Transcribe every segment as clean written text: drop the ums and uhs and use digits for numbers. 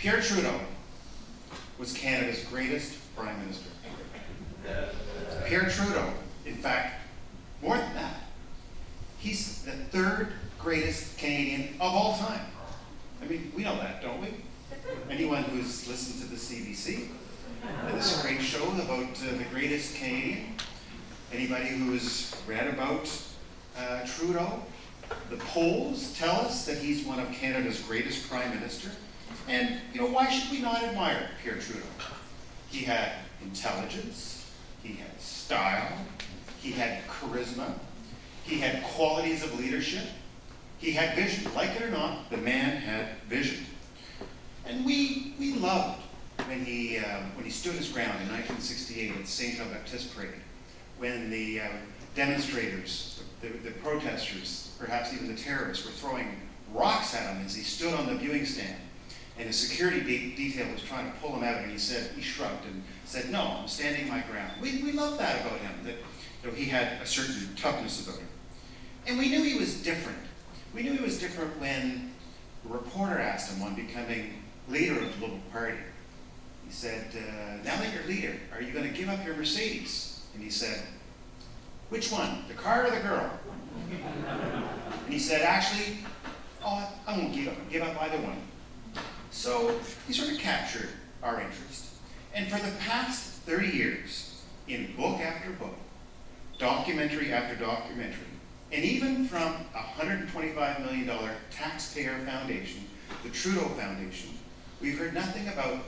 Pierre Trudeau was Canada's greatest Prime Minister. Pierre Trudeau, in fact, more than that, he's the third greatest Canadian of all time. I mean, we know that, don't we? Anyone who's listened to the CBC, this great show about the greatest Canadian, anybody who's read about Trudeau, the polls tell us that he's one of Canada's greatest Prime Minister. And, you know, why should we not admire Pierre Trudeau? He had intelligence, he had style, he had charisma, he had qualities of leadership, he had vision. Like it or not, the man had vision. And we loved when he stood his ground in 1968 at the St. Jean-Baptiste Parade, when the demonstrators, the protesters, perhaps even the terrorists, were throwing rocks at him as he stood on the viewing stand. And his security detail was trying to pull him out, and he shrugged and said, "No, I'm standing my ground." We love that about him, that he had a certain toughness about him. And we knew he was different. We knew he was different when a reporter asked him on becoming leader of the Liberal Party. He said, "Now that you're leader, are you going to give up your Mercedes?" And he said, "Which one, the car or the girl?" And he said, "Actually, I won't give up either one." So he sort of captured our interest. And for the past 30 years, in book after book, documentary after documentary, and even from a $125 million taxpayer foundation, the Trudeau Foundation, we've heard nothing about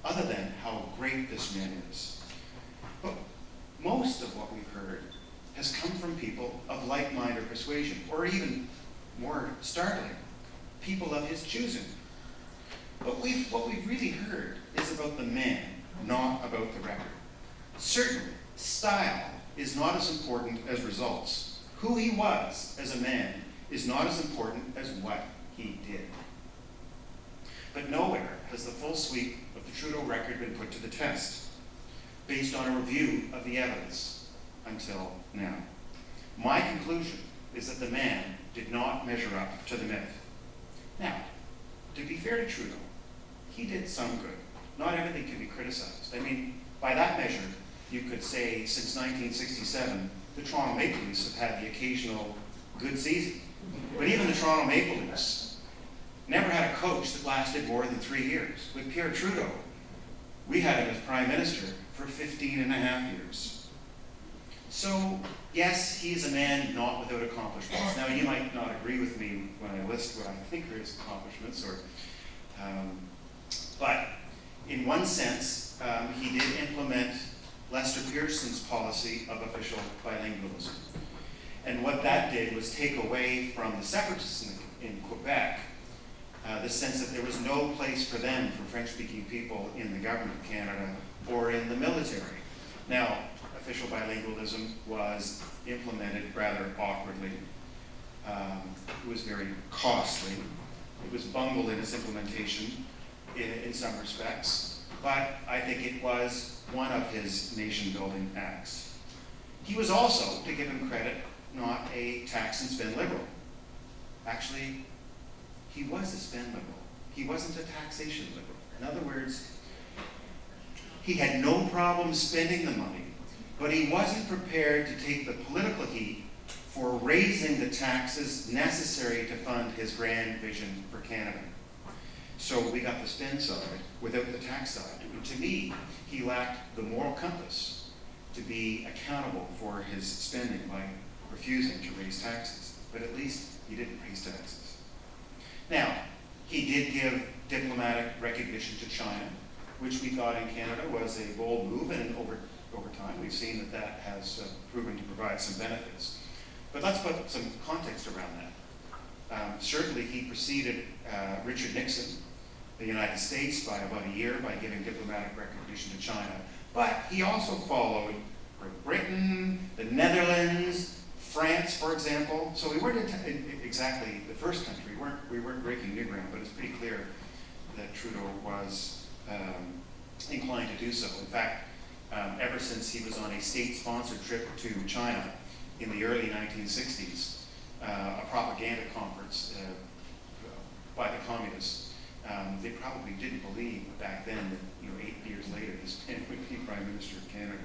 other than how great this man is. But most of what we've heard has come from people of like-minded persuasion, or even more startling, people of his choosing. But what we've really heard is about the man, not about the record. Certainly, style is not as important as results. Who he was as a man is not as important as what he did. But nowhere has the full sweep of the Trudeau record been put to the test, based on a review of the evidence until now. My conclusion is that the man did not measure up to the myth. Now, to be fair to Trudeau, he did some good. Not everything can be criticized. I mean, by that measure, you could say since 1967, the Toronto Maple Leafs have had the occasional good season. But even the Toronto Maple Leafs never had a coach that lasted more than 3 years. With Pierre Trudeau, we had him as Prime Minister for 15 and a half years. So, yes, he is a man not without accomplishments. Now, you might not agree with me when I list what I think are his accomplishments, but in one sense, he did implement Lester Pearson's policy of official bilingualism. And what that did was take away from the separatists in Quebec the sense that there was no place for them, for French-speaking people, in the government of Canada or in the military. Now, official bilingualism was implemented rather awkwardly. It was very costly. It was bungled in its implementation in some respects, but I think it was one of his nation-building acts. He was also, to give him credit, not a tax and spend liberal. Actually, he was a spend liberal. He wasn't a taxation liberal. In other words, he had no problem spending the money, but he wasn't prepared to take the political heat for raising the taxes necessary to fund his grand vision for Canada. So we got the spend side without the tax side. And to me, he lacked the moral compass to be accountable for his spending by refusing to raise taxes. But at least he didn't raise taxes. Now, he did give diplomatic recognition to China, which we thought in Canada was a bold move, and over time we've seen that has proven to provide some benefits. But let's put some context around that. Certainly he preceded Richard Nixon, the United States, by about a year by giving diplomatic recognition to China. But he also followed Great Britain, the Netherlands, France, for example. So we weren't exactly the first country. We weren't breaking new ground, but it's pretty clear that Trudeau was inclined to do so. In fact, ever since he was on a state-sponsored trip to China in the early 1960s, a propaganda conference by the communists, They probably didn't believe back then that 8 years later this man would be Prime Minister of Canada.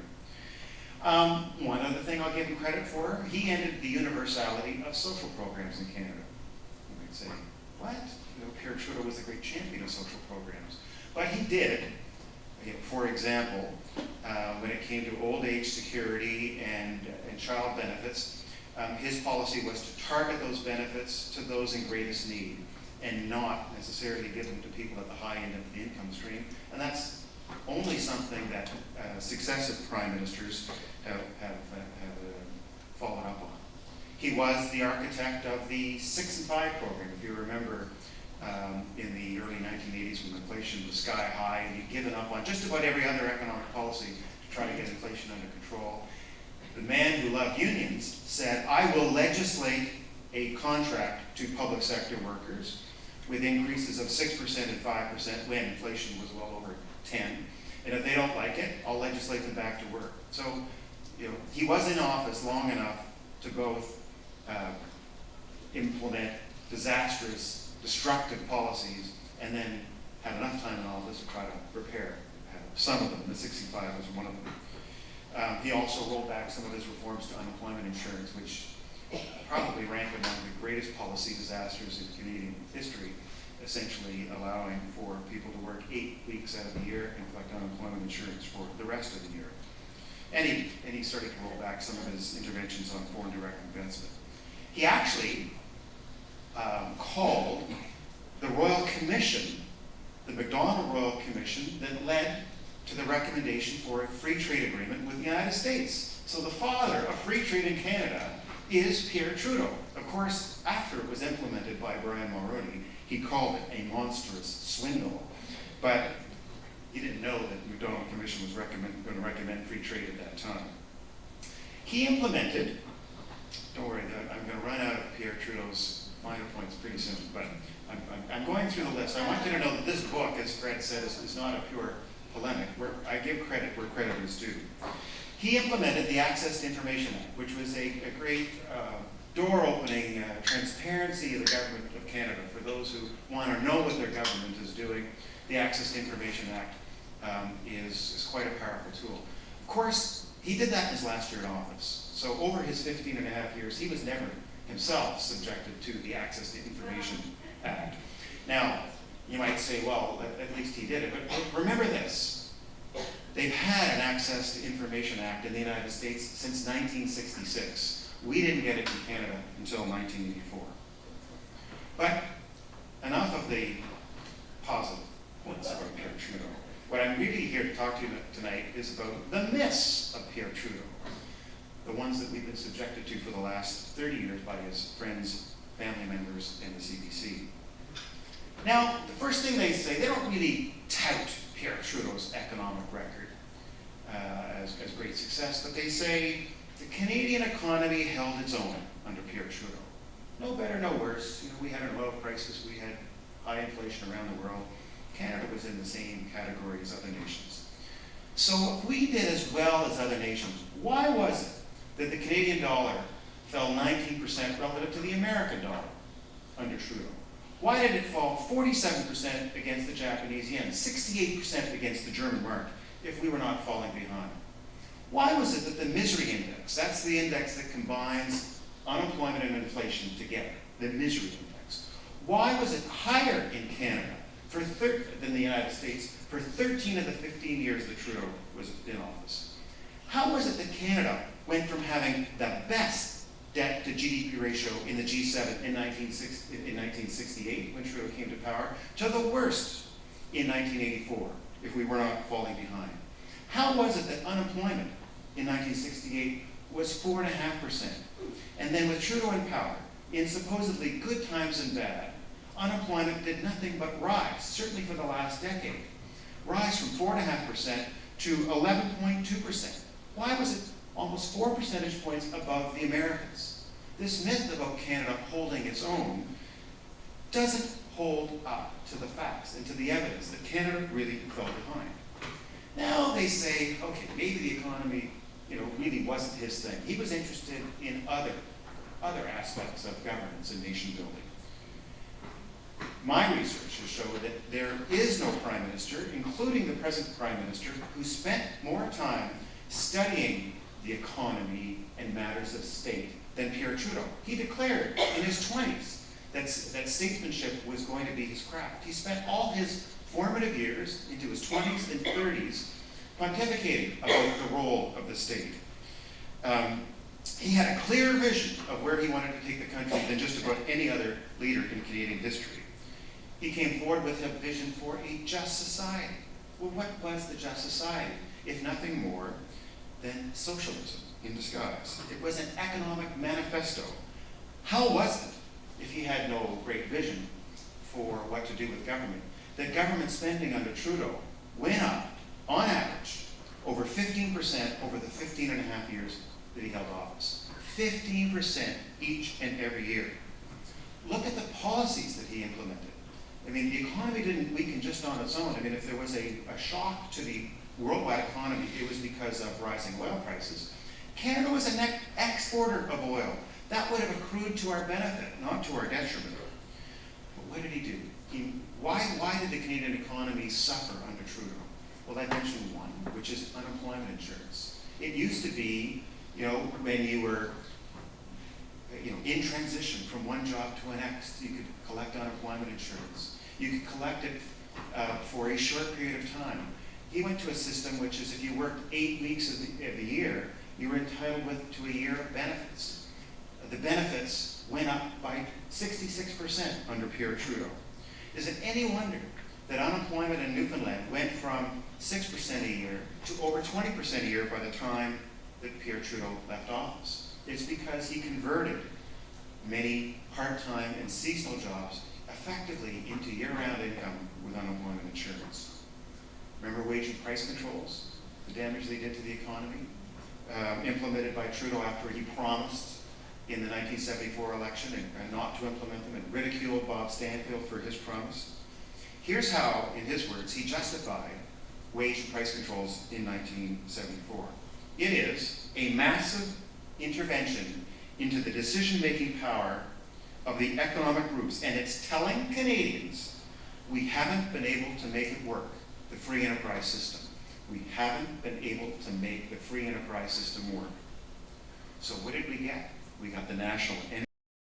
One other thing I'll give him credit for, he ended the universality of social programs in Canada. You might say, what? Pierre Trudeau was a great champion of social programs. But he did. For example, when it came to old age security and child benefits, his policy was to target those benefits to those in greatest need and not necessarily give them to people at the high end of the income stream. And that's only something that successive prime ministers have followed up on. He was the architect of the 6 and 5 program, if you remember, in the early 1980s when inflation was sky high, and he'd given up on just about every other economic policy to try to get inflation under control. The man who loved unions said, I will legislate a contract to public sector workers with increases of 6% and 5% when inflation was well over 10. And if they don't like it, I'll legislate them back to work. So, he was in office long enough to both implement disastrous, destructive policies and then had enough time in office to try to repair some of them. The 65 was one of them. He also rolled back some of his reforms to unemployment insurance, which probably ranked among the greatest policy disasters in Canadian history, essentially allowing for people to work 8 weeks out of the year and collect unemployment insurance for the rest of the year. And he started to roll back some of his interventions on foreign direct investment. He actually called the Royal Commission, the Macdonald Royal Commission, that led to the recommendation for a free trade agreement with the United States. So the father of free trade in Canada is Pierre Trudeau. Of course, after it was implemented by Brian Mulroney, he called it a monstrous swindle. But he didn't know that the Macdonald Commission was going to recommend free trade at that time. He implemented, don't worry, I'm going to run out of Pierre Trudeau's minor points pretty soon, but I'm going through the list. I want you to know that this book, as Fred said, is not a pure polemic. I give credit where credit is due. He implemented the Access to Information Act, which was a great door-opening transparency of the government of Canada. For those who want to know what their government is doing, the Access to Information Act is quite a powerful tool. Of course, he did that in his last year in office. So over his 15 and a half years, he was never himself subjected to the Access to Information Act. Now, you might say, well, at least he did it. But remember this. They've had an Access to Information Act in the United States since 1966. We didn't get it in Canada until 1984. But enough of the positive points about Pierre Trudeau. What I'm really here to talk to you tonight is about the myths of Pierre Trudeau, the ones that we've been subjected to for the last 30 years by his friends, family members, and the CBC. Now, the first thing they say, they don't really tout Pierre Trudeau's economic record as great success, but they say the Canadian economy held its own under Pierre Trudeau. No better, no worse. We had an oil crisis, we had high inflation around the world. Canada was in the same category as other nations. So if we did as well as other nations, why was it that the Canadian dollar fell 19% relative to the American dollar under Trudeau? Why did it fall 47% against the Japanese yen, 68% against the German mark, if we were not falling behind? Why was it that the misery index, that's the index that combines unemployment and inflation together, the misery index, why was it higher in Canada than the United States for 13 of the 15 years that Trudeau was in office? How was it that Canada went from having the best debt to GDP ratio in the G7 in 1968 when Trudeau came to power to the worst in 1984 if we were not falling behind? How was it that unemployment in 1968 was 4.5%? And then with Trudeau in power, in supposedly good times and bad, unemployment did nothing but rise, certainly for the last decade. Rise from 4.5% to 11.2%. Why was it almost 4 percentage points above the Americans? This myth about Canada holding its own doesn't hold up to the facts and to the evidence that Canada really fell behind. Now they say, okay, maybe the economy, really wasn't his thing. He was interested in other aspects of governance and nation building. My research has showed that there is no prime minister, including the present prime minister, who spent more time studying the economy and matters of state than Pierre Trudeau. He declared in his 20s that statesmanship was going to be his craft. He spent all his formative years into his 20s and 30s pontificating about the role of the state. He had a clearer vision of where he wanted to take the country than just about any other leader in Canadian history. He came forward with a vision for a just society. Well, what was the just society, if nothing more than socialism in disguise? It was an economic manifesto. How was it, if he had no great vision for what to do with government, that government spending under Trudeau went up, on average, over 15% over the 15 and a half years that he held office? 15% each and every year. Look at the policies that he implemented. I mean, the economy didn't weaken just on its own. I mean, if there was a shock to the worldwide economy, it was because of rising oil prices. Canada was a net exporter of oil. That would have accrued to our benefit, not to our detriment. But what did he do? Why did the Canadian economy suffer under Trudeau? Well, I mentioned one, which is unemployment insurance. It used to be, when you were in transition from one job to the next, you could collect unemployment insurance. You could collect it for a short period of time. He went to a system which is, if you worked 8 weeks of the year, you were entitled to a year of benefits. The benefits went up by 66% under Pierre Trudeau. Is it any wonder that unemployment in Newfoundland went from 6% a year to over 20% a year by the time that Pierre Trudeau left office? It's because he converted many part-time and seasonal jobs effectively into year-round income with unemployment insurance. Remember wage and price controls, the damage they did to the economy, implemented by Trudeau after he promised in the 1974 election and not to implement them, and ridiculed Bob Stanfield for his promise. Here's how, in his words, he justified wage and price controls in 1974. It is a massive intervention into the decision-making power of the economic groups, and it's telling Canadians we haven't been able to make it work, the free enterprise system. We haven't been able to make the free enterprise system work. So what did we get? We got the national